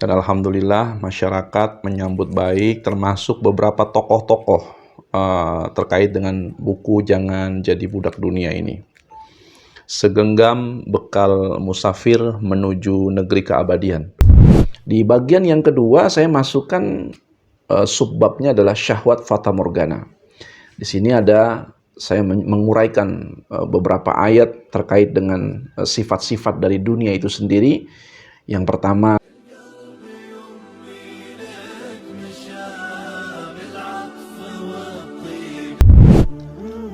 Dan alhamdulillah masyarakat menyambut baik, termasuk beberapa tokoh-tokoh terkait dengan buku Jangan Jadi Budak Dunia ini. Segenggam bekal musafir menuju negeri keabadian. Di bagian yang kedua saya masukkan subbabnya adalah syahwat fata morgana. Di sini saya menguraikan beberapa ayat terkait dengan sifat-sifat dari dunia itu sendiri. Yang pertama,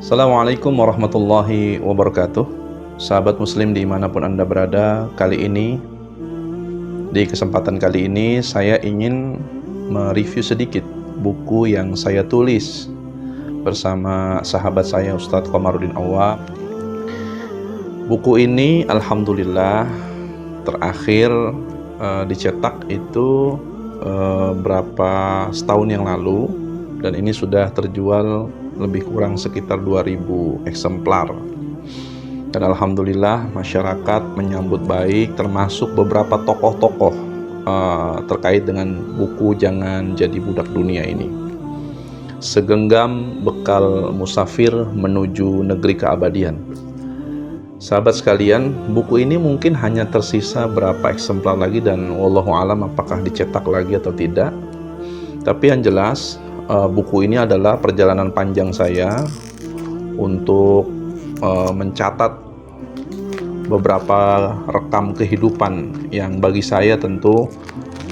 Assalamualaikum warahmatullahi wabarakatuh. Sahabat muslim dimanapun Anda berada, di kesempatan kali ini saya ingin mereview sedikit buku yang saya tulis bersama sahabat saya Ustadz Komarudin Awwab. Buku ini alhamdulillah terakhir dicetak itu setahun yang lalu, dan ini sudah terjual lebih kurang sekitar 2000 eksemplar. Dan alhamdulillah masyarakat menyambut baik, termasuk beberapa tokoh-tokoh terkait dengan buku Jangan Jadi Budak Dunia ini. Segenggam bekal musafir menuju negeri keabadian. Sahabat sekalian, buku ini mungkin hanya tersisa berapa eksemplar lagi, dan wallahu alam apakah dicetak lagi atau tidak. Tapi yang jelas buku ini adalah perjalanan panjang saya untuk mencatat beberapa rekam kehidupan yang bagi saya tentu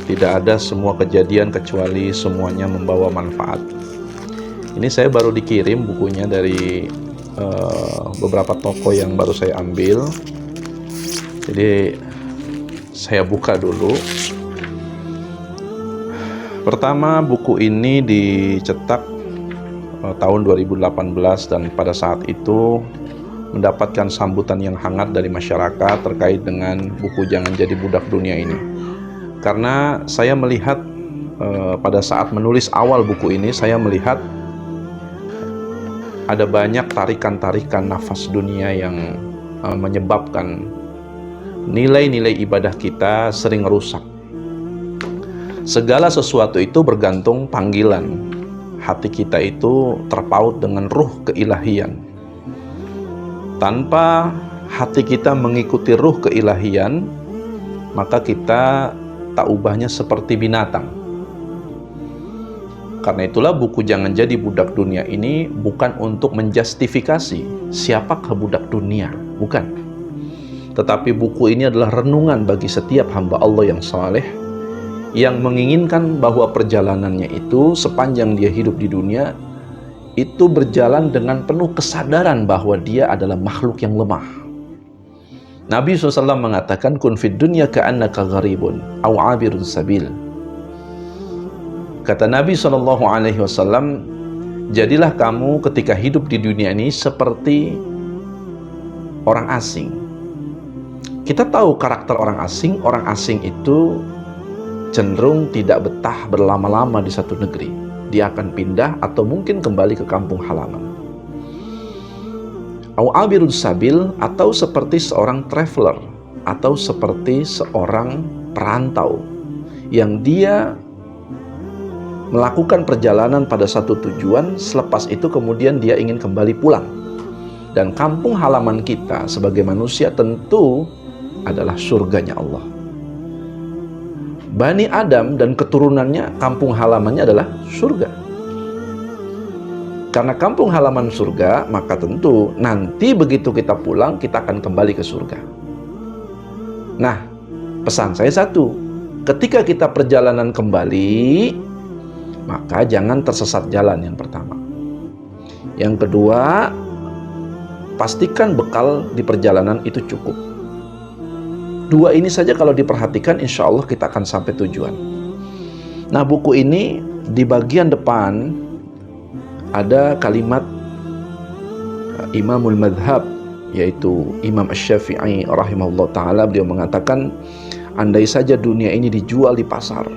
tidak ada semua kejadian kecuali semuanya membawa manfaat. Ini saya baru dikirim bukunya dari beberapa toko yang baru saya ambil. Jadi saya buka dulu. Pertama, buku ini dicetak tahun 2018 dan pada saat itu mendapatkan sambutan yang hangat dari masyarakat terkait dengan buku Jangan Jadi Budak Dunia ini. Karena saya melihat pada saat menulis awal buku ini, saya melihat ada banyak tarikan-tarikan nafas dunia yang menyebabkan nilai-nilai ibadah kita sering rusak. Segala sesuatu itu bergantung panggilan. Hati kita itu terpaut dengan ruh keilahian. Tanpa hati kita mengikuti ruh keilahian, maka kita tak ubahnya seperti binatang. Karena itulah buku Jangan Jadi Budak Dunia ini bukan untuk menjustifikasi siapakah budak dunia, bukan. Tetapi buku ini adalah renungan bagi setiap hamba Allah yang saleh, yang menginginkan bahwa perjalanannya itu sepanjang dia hidup di dunia itu berjalan dengan penuh kesadaran bahwa dia adalah makhluk yang lemah. Nabi SAW mengatakan, kun fid dunya ka'annaka gharibun aw 'abirun sabil. Kata Nabi SAW, jadilah kamu ketika hidup di dunia ini seperti orang asing. Kita tahu karakter orang asing itu cenderung tidak betah berlama-lama di satu negeri. Dia akan pindah atau mungkin kembali ke kampung halaman. Au abirun sabil, atau seperti seorang traveler, atau seperti seorang perantau yang dia melakukan perjalanan pada satu tujuan, selepas itu kemudian dia ingin kembali pulang. Dan kampung halaman kita sebagai manusia tentu adalah surganya Allah. Bani Adam dan keturunannya, kampung halamannya adalah surga. Karena kampung halaman surga, maka tentu nanti begitu kita pulang, kita akan kembali ke surga. Nah, pesan saya satu, ketika kita perjalanan kembali, maka jangan tersesat jalan, yang pertama. Yang kedua, pastikan bekal di perjalanan itu cukup. Dua ini saja kalau diperhatikan, insya Allah kita akan sampai tujuan. Nah, buku ini di bagian depan ada kalimat Imamul Madhab, yaitu Imam Asy-Syafi'i rahimahullah ta'ala. Beliau mengatakan, andai saja dunia ini dijual di pasar,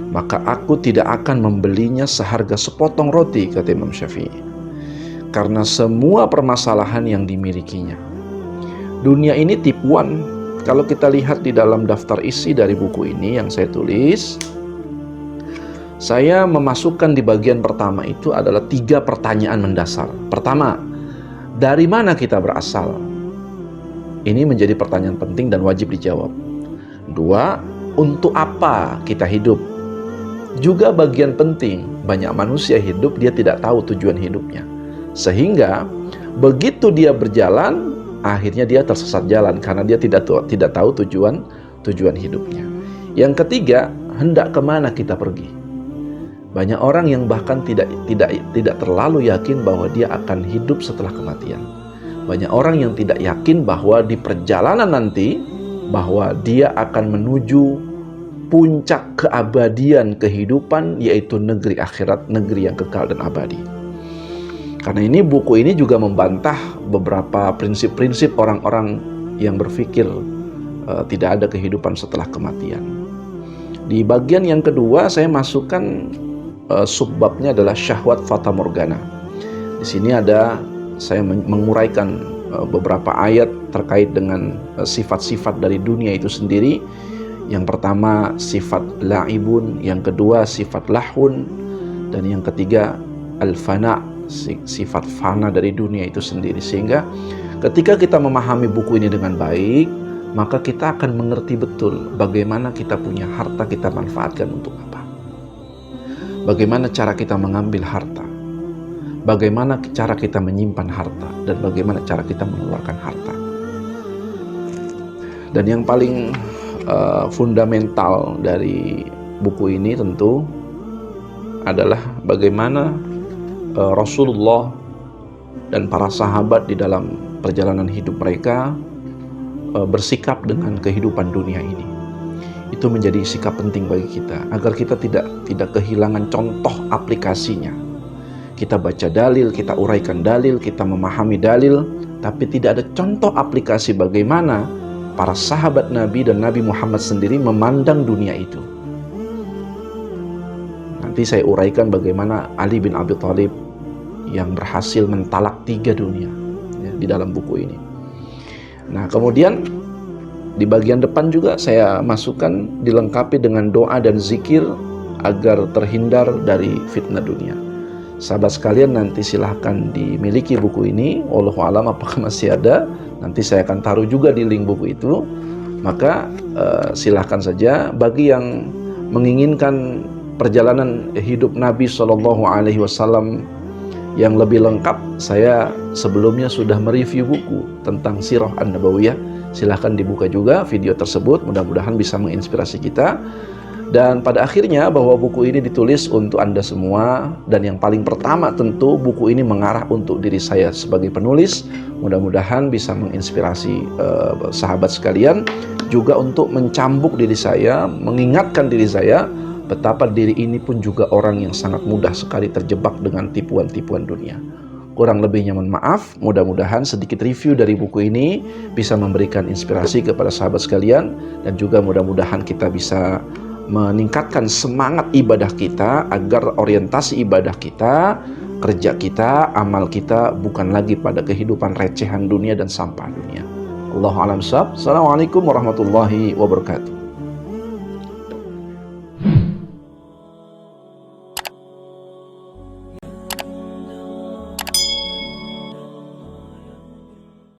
maka aku tidak akan membelinya seharga sepotong roti, kata Imam Syafi'i. Karena semua permasalahan yang dimilikinya. Dunia ini tipuan, kalau kita lihat di dalam daftar isi dari buku ini yang saya tulis, saya memasukkan di bagian pertama itu adalah 3 pertanyaan mendasar. Pertama, dari mana kita berasal? Ini menjadi pertanyaan penting dan wajib dijawab. 2, untuk apa kita hidup? Juga bagian penting, banyak manusia hidup dia tidak tahu tujuan hidupnya. Sehingga begitu dia berjalan, akhirnya dia tersesat jalan karena dia tidak tahu tujuan hidupnya. Yang ketiga, hendak kemana kita pergi? Banyak orang yang bahkan tidak terlalu yakin bahwa dia akan hidup setelah kematian. Banyak orang yang tidak yakin bahwa di perjalanan nanti bahwa dia akan menuju puncak keabadian kehidupan, yaitu negeri akhirat, negeri yang kekal dan abadi. Karena ini buku ini juga membantah beberapa prinsip-prinsip orang-orang yang berpikir tidak ada kehidupan setelah kematian. Di bagian yang kedua saya masukkan subbabnya adalah syahwat fata morgana. Di sini saya menguraikan beberapa ayat terkait dengan sifat-sifat dari dunia itu sendiri. Yang pertama sifat la'ibun, yang kedua sifat lahun, dan yang ketiga al-fana, sifat fana dari dunia itu sendiri. Sehingga ketika kita memahami buku ini dengan baik, maka kita akan mengerti betul bagaimana kita punya harta kita manfaatkan untuk apa. Bagaimana cara kita mengambil harta, bagaimana cara kita menyimpan harta, dan bagaimana cara kita mengeluarkan harta. Dan yang paling fundamental dari buku ini tentu adalah bagaimana Rasulullah dan para sahabat di dalam perjalanan hidup mereka bersikap dengan kehidupan dunia ini. Itu menjadi sikap penting bagi kita agar kita tidak kehilangan contoh aplikasinya. Kita baca dalil, kita uraikan dalil, kita memahami dalil, tapi tidak ada contoh aplikasi bagaimana para sahabat Nabi dan Nabi Muhammad sendiri memandang dunia itu. Nanti saya uraikan bagaimana Ali bin Abi Thalib yang berhasil mentalak 3 dunia di dalam buku ini. Nah, kemudian di bagian depan juga saya masukkan dilengkapi dengan doa dan zikir agar terhindar dari fitnah dunia. Sahabat sekalian, nanti silahkan dimiliki buku ini. Wallahu alam apakah masih ada. Nanti saya akan taruh juga di link buku itu. Maka silahkan saja bagi yang menginginkan perjalanan hidup Nabi SAW yang lebih lengkap. Saya sebelumnya sudah mereview buku tentang Sirah An-Nabawiyah. Silahkan dibuka juga video tersebut, mudah-mudahan bisa menginspirasi kita. Dan pada akhirnya bahwa buku ini ditulis untuk Anda semua. Dan yang paling pertama tentu buku ini mengarah untuk diri saya sebagai penulis. Mudah-mudahan bisa menginspirasi sahabat sekalian. Juga untuk mencambuk diri saya, mengingatkan diri saya betapa diri ini pun juga orang yang sangat mudah sekali terjebak dengan tipuan-tipuan dunia. Kurang lebihnya mohon maaf. Mudah-mudahan sedikit review dari buku ini bisa memberikan inspirasi kepada sahabat sekalian. Dan juga mudah-mudahan kita bisa meningkatkan semangat ibadah kita agar orientasi ibadah kita, kerja kita, amal kita bukan lagi pada kehidupan recehan dunia dan sampah dunia. Allahu a'lam bishawab. Assalamualaikum warahmatullahi wabarakatuh.